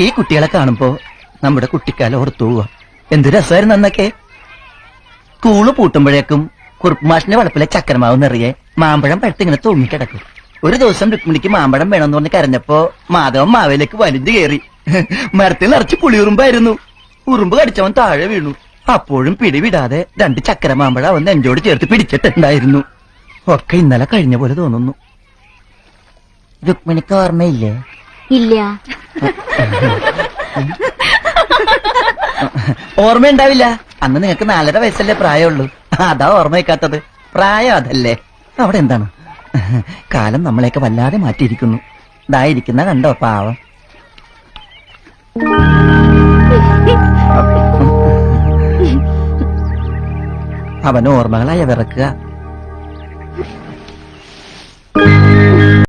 ഈ കുട്ടികളെ കാണുമ്പോ നമ്മുടെ കുട്ടിക്കാലം ഓർത്തു പോവാ. എന്ത് രസമായിരുന്നു അന്നൊക്കെ. സ്കൂള് പൂട്ടുമ്പോഴേക്കും കുറുപ്പുമാഷിന്റെ വളപ്പിലെ ചക്കരമാവ് നിറയെ മാമ്പഴം പഴുത്തിങ്ങനെ തൂങ്ങിക്കിടക്കും. ഒരു ദിവസം രുക്മിണിക്ക് മാമ്പഴം വേണമെന്ന് പറഞ്ഞ് കരഞ്ഞപ്പോ മാധവൻ മാവേലേക്ക് വലിഞ്ഞു കയറി. മരത്തിൽ നിറച്ച് പുളിയുറുമ്പായിരുന്നു. ഉറുമ്പ് കടിച്ചവൻ താഴെ വീണു. അപ്പോഴും പിടിവിടാതെ 2 ചക്കര മാമ്പഴം അവൻ നെഞ്ചോട് ചേർത്ത് പിടിച്ചിട്ടുണ്ടായിരുന്നു. ഒക്കെ ഇന്നലെ കഴിഞ്ഞ പോലെ തോന്നുന്നു. രുക്മിണിക്ക് ഓർമ്മയില്ലേ? ഇല്ല. ഓർമ്മയുണ്ടാവില്ല. അന്ന് നിങ്ങൾക്ക് 4.5 വയസ്സല്ലേ പ്രായമുള്ളൂ. അതാ ഓർമ്മ വയ്ക്കാത്തത്. പ്രായം അതല്ലേ. അവിടെ എന്താണ്? കാലം നമ്മളെയൊക്കെ വല്ലാതെ മാറ്റിയിരിക്കുന്നു. ഇതായിരിക്കുന്ന കണ്ടോ പാവം. അവന് ഓർമ്മകളായ വിറക്കുക.